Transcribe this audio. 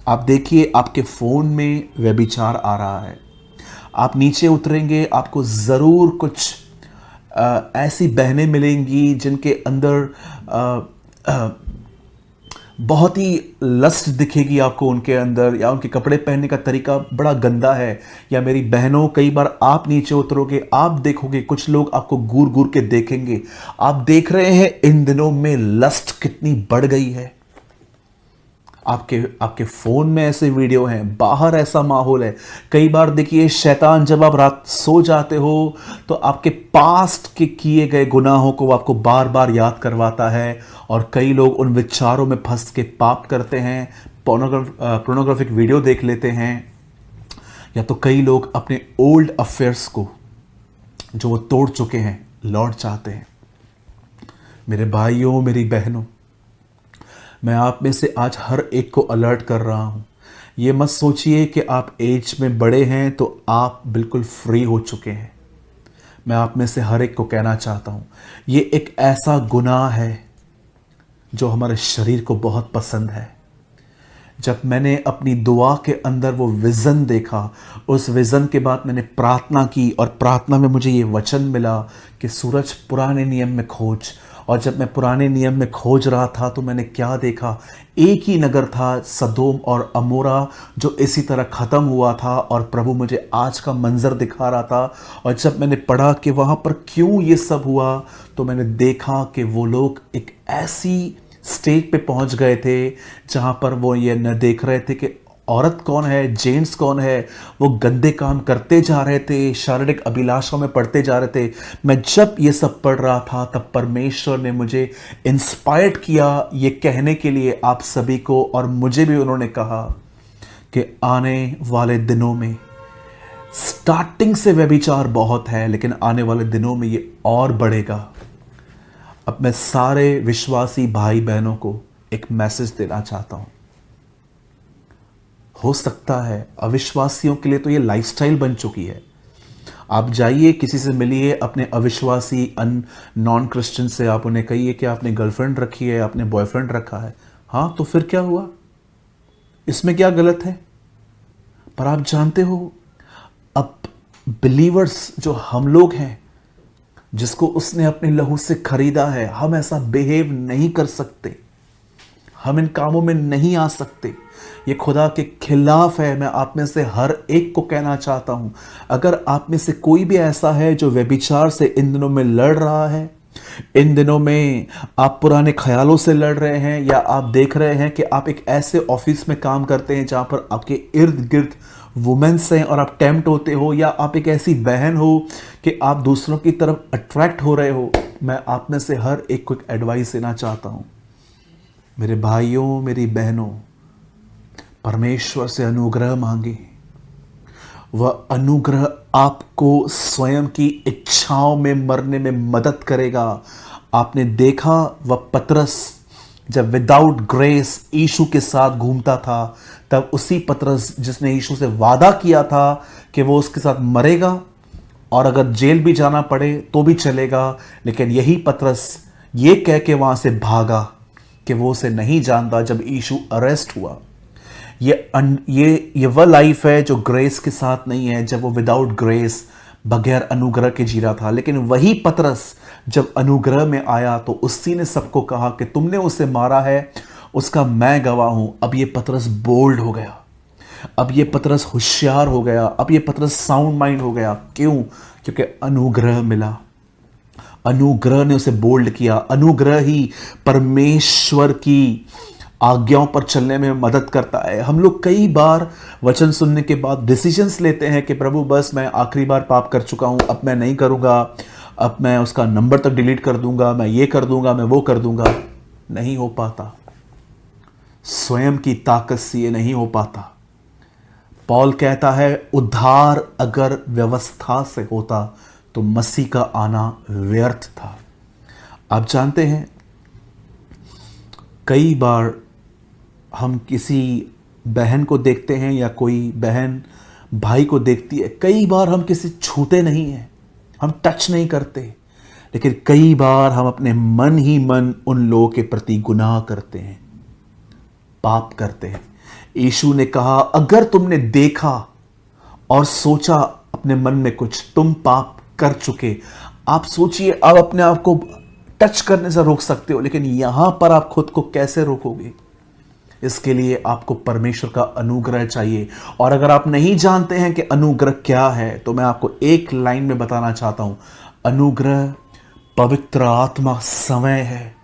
आप देखिए आपके फ़ोन में व्यभिचार आ रहा है। आप नीचे उतरेंगे, आपको ज़रूर कुछ ऐसी बहनें मिलेंगी जिनके अंदर अ, अ, बहुत ही लस्ट दिखेगी आपको उनके अंदर, या उनके कपड़े पहनने का तरीका बड़ा गंदा है। या मेरी बहनों, कई बार आप नीचे उतरोगे, आप देखोगे कुछ लोग आपको घूर घूर के देखेंगे। आप देख रहे हैं इन दिनों में लस्ट कितनी बढ़ गई है। आपके आपके फोन में ऐसे वीडियो हैं, बाहर ऐसा माहौल है। कई बार देखिए शैतान जब आप रात सो जाते हो तो आपके पास्ट के किए गए गुनाहों को आपको बार बार याद करवाता है, और कई लोग उन विचारों में फंस के पाप करते हैं, पोर्नोग्राफिक वीडियो देख लेते हैं। या तो कई लोग अपने ओल्ड अफेयर्स को जो वो तोड़ चुके हैं लौट चाहते हैं। मेरे भाइयों, मेरी बहनों, मैं आप में से आज हर एक को अलर्ट कर रहा हूं। ये मत सोचिए कि आप एज में बड़े हैं तो आप बिल्कुल फ्री हो चुके हैं। मैं आप में से हर एक को कहना चाहता हूं, ये एक ऐसा गुनाह है जो हमारे शरीर को बहुत पसंद है। जब मैंने अपनी दुआ के अंदर वो विज़न देखा, उस विज़न के बाद मैंने प्रार्थना की, और प्रार्थना में मुझे ये वचन मिला कि सूरज पुराने नियम में खोज। और जब मैं पुराने नियम में खोज रहा था तो मैंने क्या देखा, एक ही नगर था सदोम और अमोरा जो इसी तरह ख़त्म हुआ था, और प्रभु मुझे आज का मंज़र दिखा रहा था। और जब मैंने पढ़ा कि वहाँ पर क्यों ये सब हुआ, तो मैंने देखा कि वो लोग एक ऐसी स्टेज पे पहुंच गए थे जहां पर वो ये न देख रहे थे कि औरत कौन है, जेंट्स कौन है। वो गंदे काम करते जा रहे थे, शारीरिक अभिलाषाओं में पड़ते जा रहे थे। मैं जब ये सब पढ़ रहा था तब परमेश्वर ने मुझे इंस्पायर्ड किया ये कहने के लिए आप सभी को, और मुझे भी उन्होंने कहा कि आने वाले दिनों में, स्टार्टिंग से व्यभिचार बहुत है लेकिन आने वाले दिनों में ये और बढ़ेगा। अब मैं सारे विश्वासी भाई बहनों को एक मैसेज देना चाहता हूं। हो सकता है अविश्वासियों के लिए तो ये लाइफस्टाइल बन चुकी है। आप जाइए, किसी से मिलिए, अपने अविश्वासी नॉन क्रिश्चियन से आप उन्हें कहिए कि आपने गर्लफ्रेंड रखी है, आपने बॉयफ्रेंड रखा है। हाँ, तो फिर क्या हुआ, इसमें क्या गलत है। पर आप जानते हो, अब बिलीवर्स जो हम लोग हैं, जिसको उसने अपने लहू से खरीदा है, हम ऐसा बिहेव नहीं कर सकते। हम इन कामों में नहीं आ सकते। ये खुदा के खिलाफ है। मैं आप में से हर एक को कहना चाहता हूं, अगर आप में से कोई भी ऐसा है जो व्यभिचार से इन दिनों में लड़ रहा है, इन दिनों में आप पुराने ख्यालों से लड़ रहे हैं, या आप देख रहे हैं कि आप एक ऐसे ऑफिस में काम करते हैं जहां पर आपके इर्द गिर्द वुमेन्स हैं और आप टेम्प्ट होते हो, या आप एक ऐसी बहन हो कि आप दूसरों की तरफ अट्रैक्ट हो रहे हो, मैं आप में से हर एक को एक एडवाइस देना चाहता हूं। मेरे भाइयों, मेरी बहनों, परमेश्वर से अनुग्रह मांगे। वह अनुग्रह आपको स्वयं की इच्छाओं में मरने में मदद करेगा। आपने देखा वह पतरस जब विदाउट ग्रेस यीशु के साथ घूमता था, तब उसी पतरस जिसने यीशु से वादा किया था कि वो उसके साथ मरेगा और अगर जेल भी जाना पड़े तो भी चलेगा, लेकिन यही पतरस ये कह के वहां से भागा कि वो उसे नहीं जानता जब यीशु अरेस्ट हुआ। ये वह लाइफ है जो ग्रेस के साथ नहीं है, जब वो विदाउट ग्रेस, बगैर अनुग्रह के जी रहा था। लेकिन वही पतरस जब अनुग्रह में आया तो उसी ने सबको कहा कि तुमने उसे मारा है, उसका मैं गवाह हूं। अब ये पतरस बोल्ड हो गया, अब ये पतरस होशियार हो गया, अब ये पतरस साउंड माइंड हो गया। क्यों? क्योंकि अनुग्रह मिला। अनुग्रह ने उसे बोल्ड किया। अनुग्रह ही परमेश्वर की आज्ञाओं पर चलने में मदद करता है। हम लोग कई बार वचन सुनने के बाद डिसीजंस लेते हैं कि प्रभु बस मैं आखिरी बार पाप कर चुका हूं, अब मैं नहीं करूंगा, अब मैं उसका नंबर तक डिलीट कर दूंगा, मैं ये कर दूंगा, मैं वो कर दूंगा। नहीं हो पाता, स्वयं की ताकत से ये नहीं हो पाता। पौल कहता है उद्धार अगर व्यवस्था से होता तो मसीह का आना व्यर्थ था। आप जानते हैं, कई बार हम किसी बहन को देखते हैं या कोई बहन भाई को देखती है, कई बार हम किसी छूते नहीं हैं, हम टच नहीं करते, लेकिन कई बार हम अपने मन ही मन उन लोगों के प्रति गुनाह करते हैं, पाप करते हैं। यीशु ने कहा, अगर तुमने देखा और सोचा अपने मन में कुछ, तुम पाप कर चुके। आप सोचिए, आप अपने आप को टच करने से रोक सकते हो, लेकिन यहां पर आप खुद को कैसे रोकोगे? इसके लिए आपको परमेश्वर का अनुग्रह चाहिए। और अगर आप नहीं जानते हैं कि अनुग्रह क्या है, तो मैं आपको एक लाइन में बताना चाहता हूं। अनुग्रह पवित्र आत्मा समय है